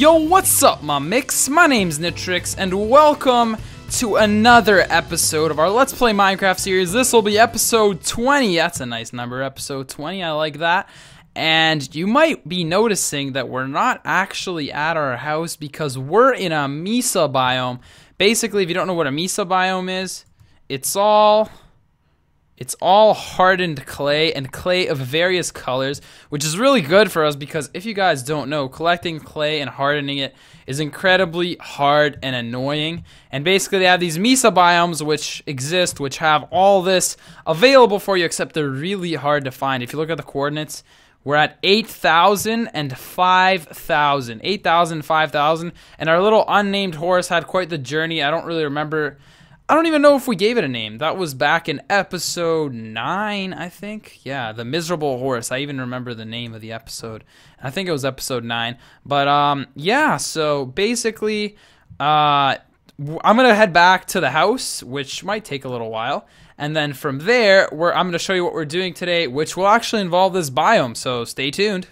Yo, what's up, my mix? My name's Nitrix, and welcome to another episode of our Let's Play Minecraft series. This will be episode 20. That's a nice number, episode 20. I like that. And you might be noticing that we're not actually at our house because we're in a Mesa biome. Basically, if you don't know what a Mesa biome is, it's all hardened clay and clay of various colors, which is really good for us because if you guys don't know, collecting clay and hardening it is incredibly hard and annoying. And basically they have these Mesa biomes which exist, which have all this available for you, except they're really hard to find. If you look at the coordinates, we're at 8,000 and 5,000. 8,000, 5,000. And our little unnamed horse had quite the journey. I don't really remember. I don't even know if we gave it a name. That was back in episode 9, I think. Yeah, the miserable horse. I even remember the name of the episode. I think it was episode 9. But yeah, so basically I'm going to head back to the house, which might take a little while. And then from there, I'm going to show you what we're doing today, which will actually involve this biome. So stay tuned.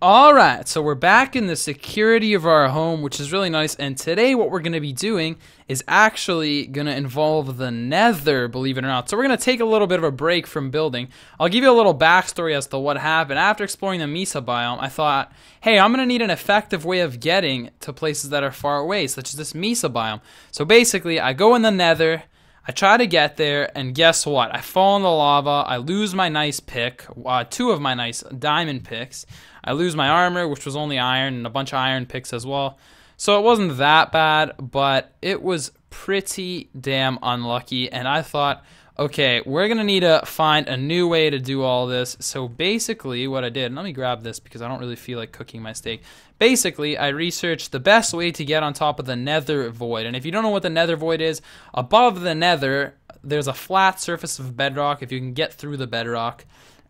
Alright, so we're back in the security of our home, which is really nice, and today what we're going to be doing is actually going to involve the Nether, believe it or not. So we're going to take a little bit of a break from building. I'll give you a little backstory as to what happened. After exploring the Mesa biome, I thought, hey, I'm going to need an effective way of getting to places that are far away, such as this Mesa biome. So basically, I go in the Nether, I try to get there, and guess what? I fall in the lava, I lose my nice pick, 2 of my nice diamond picks. I lose my armor, which was only iron, and a bunch of iron picks as well. So it wasn't that bad, but it was pretty damn unlucky, and I thought, okay, we're going to need to find a new way to do all this. So basically what I did, and let me grab this because I don't really feel like cooking my steak. Basically, I researched the best way to get on top of the Nether void. And if you don't know what the Nether void is, above the Nether, there's a flat surface of bedrock if you can get through the bedrock.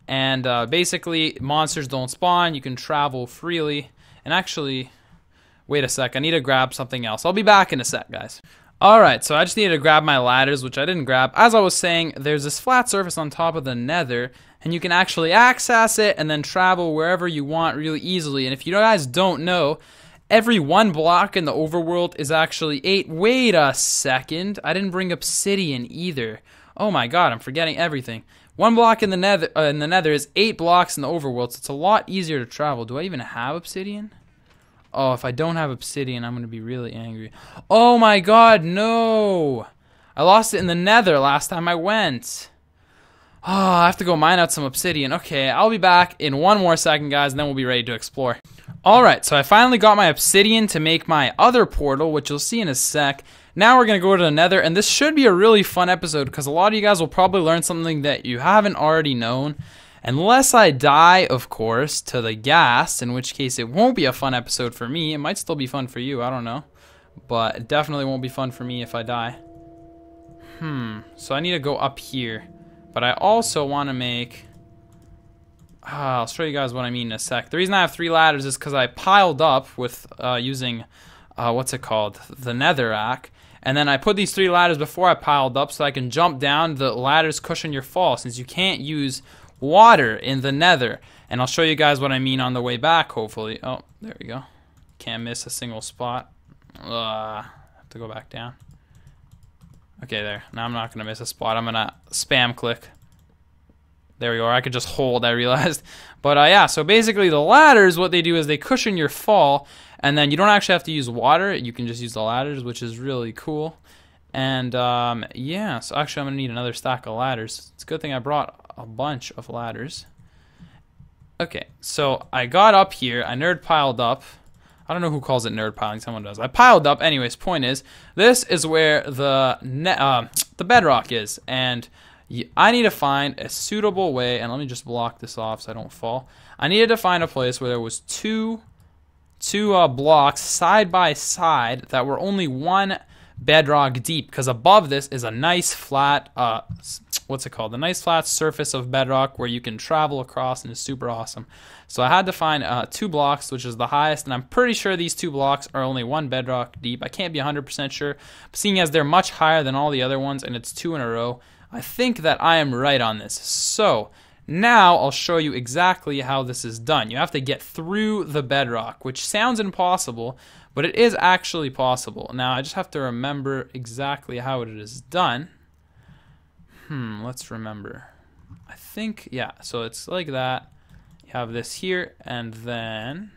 And basically, monsters don't spawn, you can travel freely. And actually, wait a sec, I need to grab something else. I'll be back in a sec, guys. Alright, so I just needed to grab my ladders, which I didn't grab. As I was saying, there's this flat surface on top of the Nether, and you can actually access it and then travel wherever you want really easily. And if you guys don't know, every 1 block in the overworld is actually 8. Wait a second, I didn't bring obsidian either. Oh my god, I'm forgetting everything. 1 block in the Nether is 8 blocks in the overworld, so it's a lot easier to travel. Do I even have obsidian? Oh, if I don't have obsidian, I'm going to be really angry. Oh my god, no! I lost it in the Nether last time I went. Oh, I have to go mine out some obsidian. Okay, I'll be back in 1 more second, guys, and then we'll be ready to explore. Alright, so I finally got my obsidian to make my other portal, which you'll see in a sec. Now we're going to go to the Nether, and this should be a really fun episode, because a lot of you guys will probably learn something that you haven't already known. Unless I die, of course, to the gas, in which case it won't be a fun episode for me. It might still be fun for you, I don't know. But it definitely won't be fun for me if I die. So I need to go up here. But I also want to make... I'll show you guys what I mean in a sec. The reason I have 3 ladders is because I piled up with using, what's it called? The netherrack. And then I put these 3 ladders before I piled up so I can jump down. The ladders cushion your fall since you can't use water in the Nether. And I'll show you guys what I mean on the way back, hopefully. Oh, there we go. Can't miss a single spot. Have to go back down. Okay, there. Now I'm not going to miss a spot. I'm going to spam click. There we go. Or I could just hold, I realized. But yeah, so basically the ladders, what they do is they cushion your fall. And then you don't actually have to use water. You can just use the ladders, which is really cool. And yeah, so actually I'm going to need another stack of ladders. It's a good thing I brought a bunch of ladders. Okay, so I got up here. I nerd piled up. I don't know who calls it nerd piling. Someone does. I piled up. Anyways, point is, this is where the bedrock is. And I need to find a suitable way. And let me just block this off so I don't fall. I needed to find a place where there was two blocks side by side that were only 1 bedrock deep, because above this is a nice flat what's it called, a nice flat surface of bedrock where you can travel across, and it's super awesome. So I had to find 2 blocks, which is the highest, and I'm pretty sure these 2 blocks are only 1 bedrock deep. I can't be 100% sure, but seeing as they're much higher than all the other ones and it's 2 in a row, I think that I am right on this. So Now I'll show you exactly how this is done. You have to get through the bedrock, which sounds impossible, but it is actually possible. Now I just have to remember exactly how it is done. Let's remember. I think, yeah, so it's like that. You have this here, and then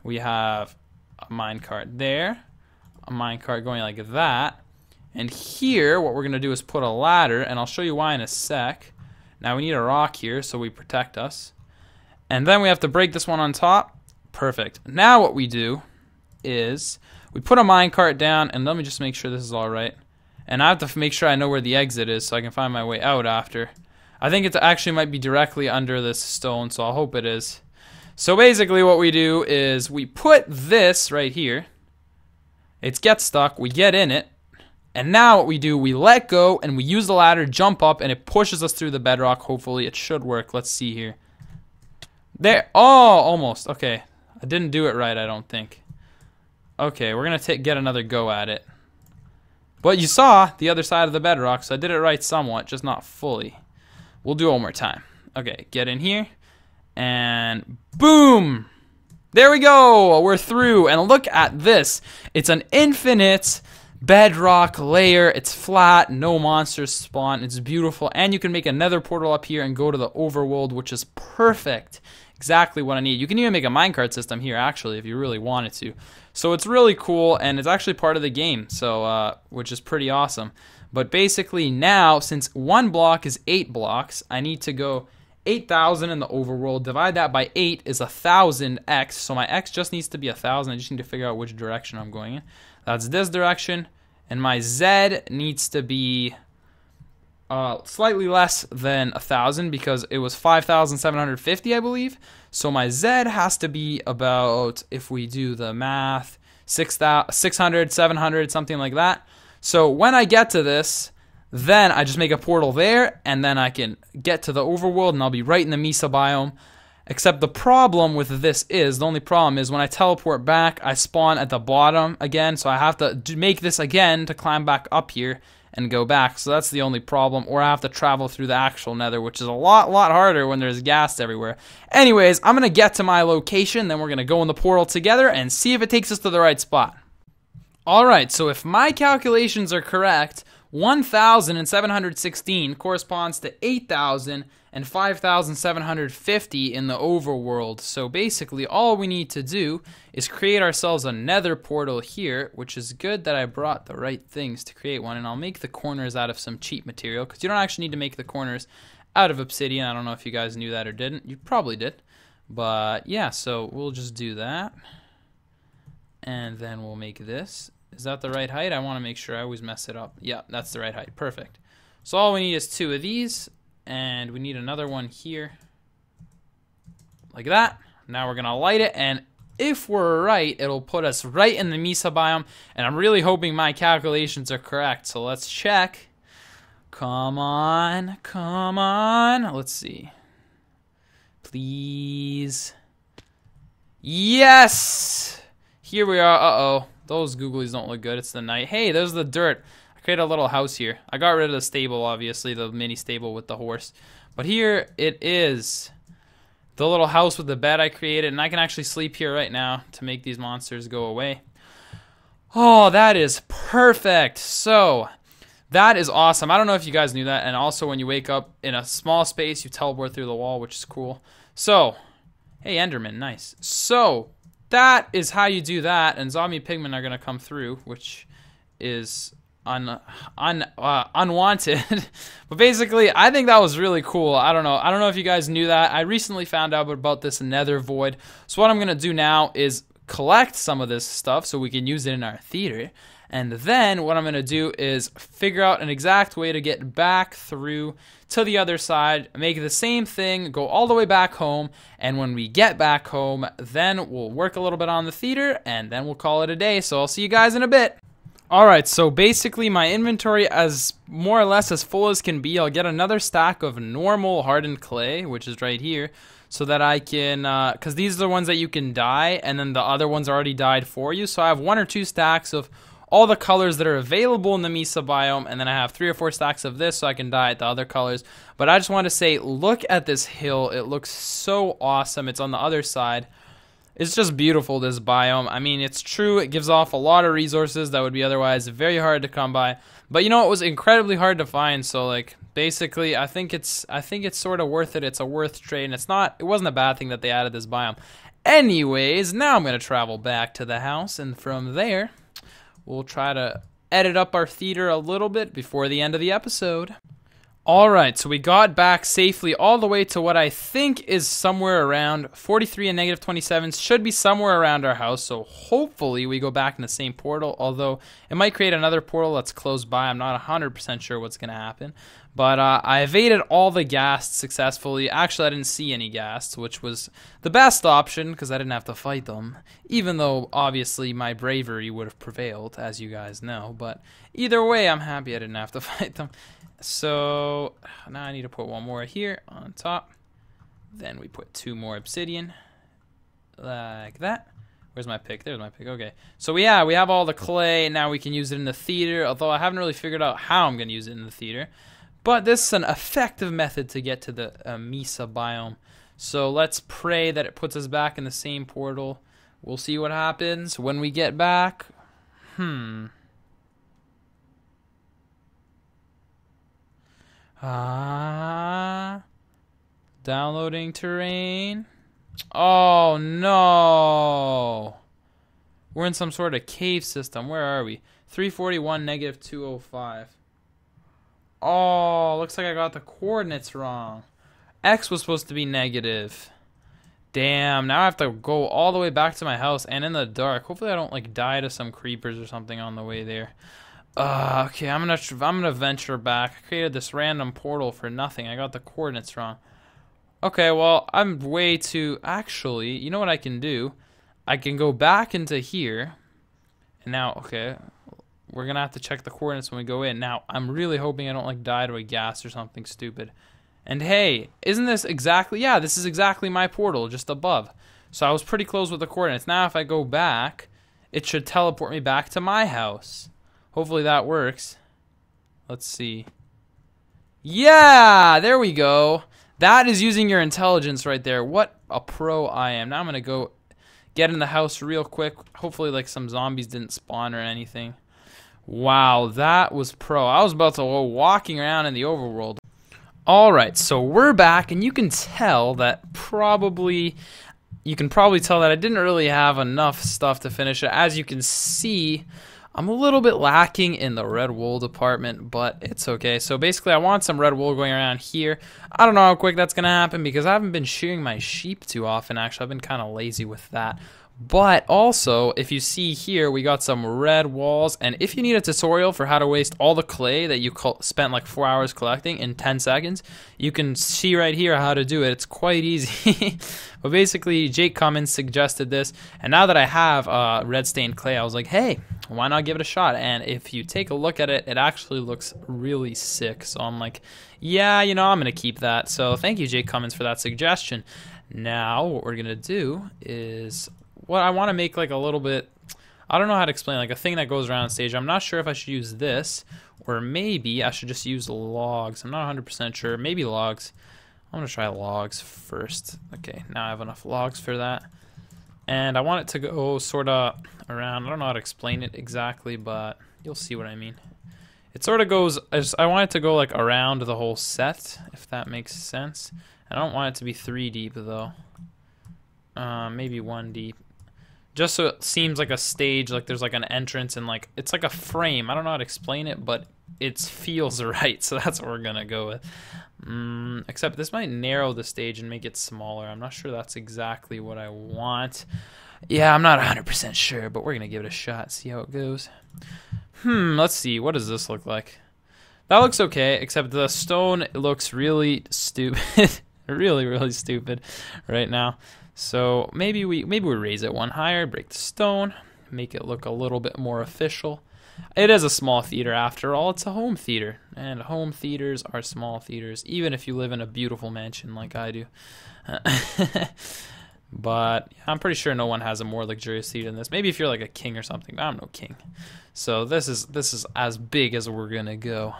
we have a minecart there, a minecart going like that, and here what we're going to do is put a ladder, and I'll show you why in a sec. Now we need a rock here so we protect us, and then we have to break this one on top. Perfect. Now what we do is we put a minecart down, and let me just make sure this is all right, and I have to make sure I know where the exit is so I can find my way out after. I think it actually might be directly under this stone, so I'll hope it is. So basically what we do is we put this right here. It gets stuck, we get in it, and now what we do, we let go and we use the ladder, jump up, and it pushes us through the bedrock. Hopefully it should work. Let's see here. There. Oh, almost. Okay. I didn't do it right, I don't think. Okay, we're going to get another go at it. But you saw the other side of the bedrock, so I did it right somewhat, just not fully. We'll do it one more time. Okay, get in here. And boom! There we go! We're through. And look at this. It's an infinite bedrock layer. It's flat. No monsters spawn. It's beautiful. And you can make a nether portal up here and go to the overworld, which is perfect. Exactly what I need. You can even make a minecart system here, actually, if you really wanted to. So it's really cool, and it's actually part of the game, so which is pretty awesome. But basically now, since one block is 8 blocks, I need to go 8,000 in the overworld. Divide that by 8 is 1,000x. So my x just needs to be 1,000. I just need to figure out which direction I'm going in. That's this direction. And my z needs to be slightly less than 1,000 because it was 5,750, I believe. So my z has to be about, if we do the math, 600, 700, something like that. So when I get to this, then I just make a portal there, and then I can get to the overworld, and I'll be right in the Mesa biome. Except the problem with this is, the only problem is when I teleport back, I spawn at the bottom again, so I have to make this again to climb back up here and go back. So that's the only problem, or I have to travel through the actual nether, which is a lot harder when there's ghast everywhere. Anyways, I'm going to get to my location, then we're going to go in the portal together and see if it takes us to the right spot. Alright, so if my calculations are correct, 1,716 corresponds to 8,000 and 5,750 in the overworld. So basically all we need to do is create ourselves a nether portal here, which is good that I brought the right things to create one. And I'll make the corners out of some cheap material, because you don't actually need to make the corners out of obsidian. I don't know if you guys knew that or didn't. You probably did. But yeah, so we'll just do that. And then we'll make this. Is that the right height? I want to make sure. I always mess it up. Yeah, that's the right height. Perfect. So all we need is 2 of these, and we need another one here. Like that. Now we're going to light it, and if we're right, it'll put us right in the Mesa biome, and I'm really hoping my calculations are correct. So let's check. Come on. Come on. Let's see. Please. Yes! Here we are. Uh-oh. Those googlies don't look good. It's the night. Hey, there's the dirt. I created a little house here. I got rid of the stable, obviously, the mini stable with the horse. But here it is. The little house with the bed I created. And I can actually sleep here right now to make these monsters go away. Oh, that is perfect. So, that is awesome. I don't know if you guys knew that. And also, when you wake up in a small space, you teleport through the wall, which is cool. So, hey, Enderman. Nice. So, that is how you do that, and zombie pigmen are going to come through, which is unwanted. But basically, I think that was really cool. I don't know if you guys knew that. I recently found out about this nether void. So what I'm going to do now is collect some of this stuff so we can use it in our theater. And then what I'm going to do is figure out an exact way to get back through to the other side, make the same thing, go all the way back home, and when we get back home, then we'll work a little bit on the theater, and then we'll call it a day. So I'll see you guys in a bit. Alright, so basically my inventory is more or less as full as can be. I'll get another stack of normal hardened clay, which is right here, so that I can, because these are the ones that you can dye, and then the other ones already dyed for you. So I have 1 or 2 stacks of all the colors that are available in the Mesa biome, and then I have 3 or 4 stacks of this so I can dye it the other colors. But I just want to say, look at this hill. It looks so awesome. It's on the other side. It's just beautiful, this biome. I mean, it's true, it gives off a lot of resources that would be otherwise very hard to come by. But you know, it was incredibly hard to find, so like basically I think it's sort of worth it. It's a worth trade, and it wasn't a bad thing that they added this biome. Anyways, now I'm gonna travel back to the house, and from there we'll try to edit up our theater a little bit before the end of the episode. Alright, so we got back safely all the way to what I think is somewhere around 43 and negative 27. Should be somewhere around our house, so hopefully we go back in the same portal, although it might create another portal that's close by. I'm not 100% sure what's going to happen. But I evaded all the ghasts successfully. Actually, I didn't see any ghasts, which was the best option because I didn't have to fight them, even though obviously my bravery would have prevailed, as you guys know. But either way, I'm happy I didn't have to fight them. So now I need to put one more here on top. Then we put 2 more obsidian like that. Where's my pick? There's my pick. Okay. So yeah, we have all the clay. Now we can use it in the theater, although I haven't really figured out how I'm going to use it in the theater. But this is an effective method to get to the Mesa biome. So let's pray that it puts us back in the same portal. We'll see what happens when we get back. Downloading terrain. Oh no. We're in some sort of cave system. Where are we? 341 negative 205. Oh, looks like I got the coordinates wrong. X was supposed to be negative. Damn, now I have to go all the way back to my house and in the dark. Hopefully I don't like die to some creepers or something on the way there. Okay, I'm gonna venture back. I created this random portal for nothing. I got the coordinates wrong. Okay, well, I'm way too... Actually, you know what I can do? I can go back into here. And now, okay, we're gonna have to check the coordinates when we go in. Now, I'm really hoping I don't like die to a gas or something stupid. And hey, isn't this exactly... Yeah, this is exactly my portal, just above. So I was pretty close with the coordinates. Now, if I go back, it should teleport me back to my house. Hopefully that works. Let's see. Yeah, there we go. That is using your intelligence right there. What a pro I am. Now I'm going to go get in the house real quick. Hopefully like some zombies didn't spawn or anything. Wow, that was pro. I was about to go walking around in the overworld. Alright, so we're back, and you can tell that you can probably tell that I didn't really have enough stuff to finish it. As you can see, I'm a little bit lacking in the red wool department, but it's okay. So basically, I want some red wool going around here. I don't know how quick that's going to happen because I haven't been shearing my sheep too often, actually. I've been kind of lazy with that. But also, if you see here, we got some red walls. And if you need a tutorial for how to waste all the clay that you spent like 4 hours collecting in 10 seconds, you can see right here how to do it. It's quite easy. But basically, Jake Cummins suggested this. And now that I have red stained clay, I was like, hey, why not give it a shot? And if you take a look at it, it actually looks really sick. So I'm like, yeah, you know, I'm going to keep that. So thank you, Jake Cummins, for that suggestion. Now, what we're going to do is... What I want to make like a little bit, I don't know how to explain, like a thing that goes around stage. I'm not sure if I should use this or maybe I should just use logs. I'm not 100% sure. Maybe logs. I'm going to try logs first. Okay, now I have enough logs for that. And I want it to go sort of around. I don't know how to explain it exactly, but you'll see what I mean. It sort of goes, I want it to go like around the whole set, if that makes sense. I don't want it to be 3 deep though. Maybe 1 deep. Just so it seems like a stage, like there's like an entrance and like it's like a frame. I don't know how to explain it, but it feels right, so that's what we're gonna go with. Except this might narrow the stage and make it smaller. I'm not sure that's exactly what I want. Yeah, I'm not 100% sure, but we're gonna give it a shot, see how it goes. Let's see, what does this look like? That looks okay, except the stone looks really stupid. really stupid right now. So maybe we raise it 1 higher, break the stone, make it look a little bit more official. It is a small theater after all. It's a home theater, and home theaters are small theaters, even if you live in a beautiful mansion like I do. But yeah, I'm pretty sure no one has a more luxurious theater than this. Maybe if you're like a king or something, but I'm no king. So this is as big as we're gonna go.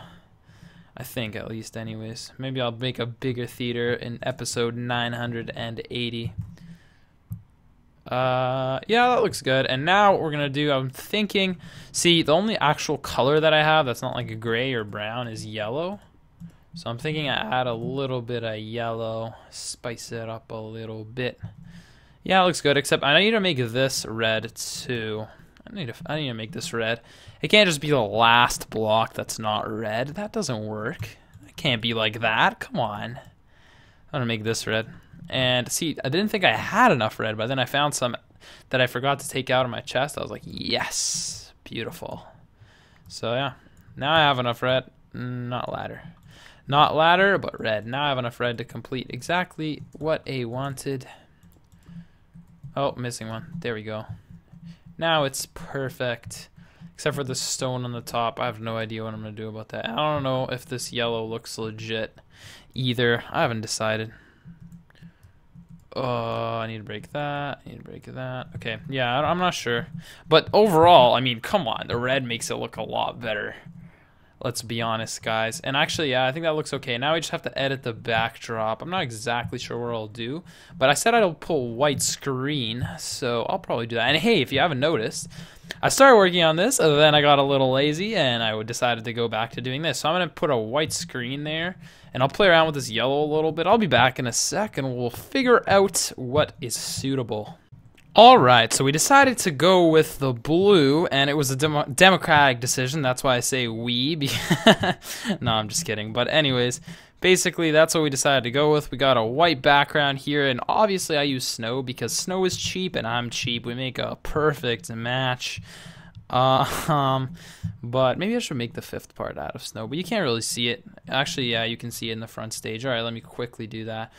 I think, at least, anyways. Maybe I'll make a bigger theater in episode 980. Yeah, that looks good. And now what we're gonna do, I'm thinking, see, the only actual color that I have that's not like a gray or brown is yellow. So I'm thinking I add a little bit of yellow, spice it up a little bit. Yeah, it looks good, except I need to make this red too. I need to make this red. It can't just be the last block that's not red. That doesn't work. It can't be like that. Come on. I'm gonna make this red. And see, I didn't think I had enough red, but then I found some that I forgot to take out of my chest. I was like, yes, beautiful. So yeah, now I have enough red. Not ladder. Not ladder, but red. Now I have enough red to complete exactly what I wanted. Oh, missing one. There we go. Now it's perfect. Except for the stone on the top. I have no idea what I'm going to do about that. I don't know if this yellow looks legit either. I haven't decided. Oh, I need to break that. I need to break that. Okay, yeah, I'm not sure. But overall, I mean, come on. The red makes it look a lot better. Let's be honest, guys. And actually, yeah, I think that looks okay. Now we just have to edit the backdrop. I'm not exactly sure what I'll do, but I said I'd pull white screen, so I'll probably do that. And hey, if you haven't noticed, I started working on this, and then I got a little lazy, and I decided to go back to doing this. So I'm going to put a white screen there, and I'll play around with this yellow a little bit. I'll be back in a sec, and we'll figure out what is suitable. Alright, so we decided to go with the blue, and it was a democratic decision. That's why I say we. No, I'm just kidding. But anyways, basically that's what we decided to go with. We got a white background here, and obviously I use snow because snow is cheap and I'm cheap. We make a perfect match. But maybe I should make the fifth part out of snow, but you can't really see it. Actually, yeah, you can see it in the front stage. Alright, let me quickly do that.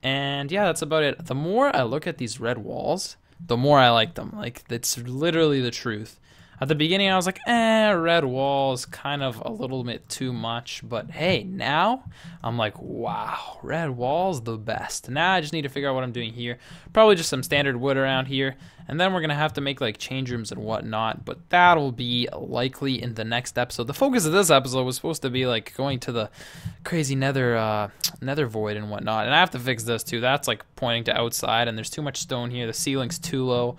And yeah, that's about it. The more I look at these red walls, the more I like them. Like, that's literally the truth. At the beginning, I was like, red walls, kind of a little bit too much. But hey, now I'm like, wow, red walls, the best. Now I just need to figure out what I'm doing here. Probably just some standard wood around here. And then we're going to have to make like change rooms and whatnot. But that'll be likely in the next episode. The focus of this episode was supposed to be like going to the crazy nether void and whatnot. And I have to fix this too. That's like pointing to outside. And there's too much stone here. The ceiling's too low.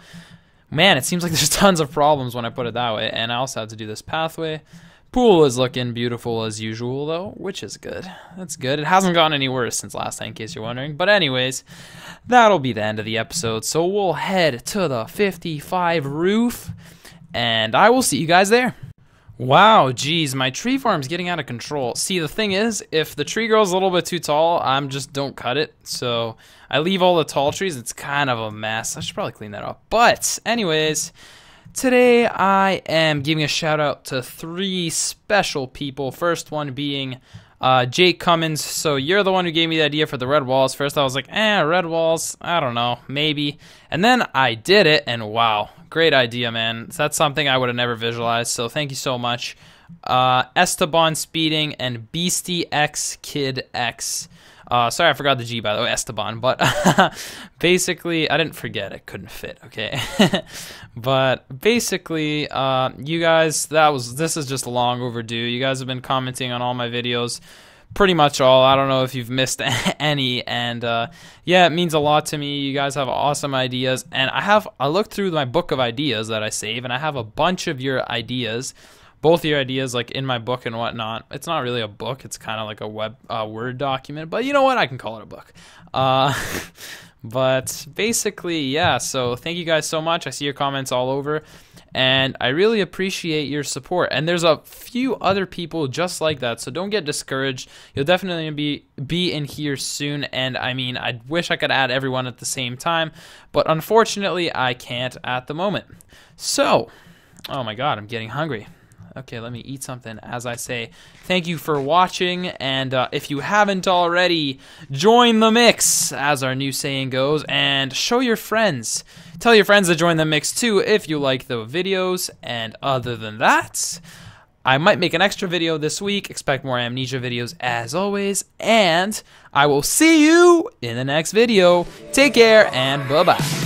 Man, it seems like there's tons of problems when I put it that way. And I also have to do this pathway. Pool is looking beautiful as usual, though, which is good. That's good. It hasn't gotten any worse since last time, in case you're wondering. But anyways, that'll be the end of the episode. So we'll head to the 55 roof, and I will see you guys there. Wow, geez, my tree farm's getting out of control. See, the thing is, if the tree grows a little bit too tall, I'm just don't cut it. So I leave all the tall trees. It's kind of a mess. I should probably clean that up. But anyways, today I am giving a shout out to 3 special people. First one being Jake Cummins. So you're the one who gave me the idea for the red walls. First I was like, red walls, I don't know, maybe. And then I did it, and wow, great idea, man. That's something I would have never visualized, so thank you so much. Esteban Speeding and Beastie X Kid X. Sorry, I forgot the G, by the way, Esteban. But basically, I didn't forget. It couldn't fit, okay? But basically, you guys, this is just long overdue. You guys have been commenting on all my videos. Pretty much all. I don't know if you've missed any. And yeah, it means a lot to me. You guys have awesome ideas. And I looked through my book of ideas that I save, and I have a bunch of your ideas. Both your ideas, like in my book and whatnot. It's not really a book. It's kind of like a Word document. But you know what? I can call it a book. But basically, yeah. So thank you guys so much. I see your comments all over. And I really appreciate your support. And there's a few other people just like that. So don't get discouraged. You'll definitely be in here soon. And I mean, I wish I could add everyone at the same time. But unfortunately, I can't at the moment. So, oh my God, I'm getting hungry. Okay, let me eat something as I say thank you for watching, and if you haven't already, join the mix, as our new saying goes, and show your friends. Tell your friends to join the mix too if you like the videos, and other than that, I might make an extra video this week. Expect more Amnesia videos as always. And I will see you in the next video. Take care and bye-bye.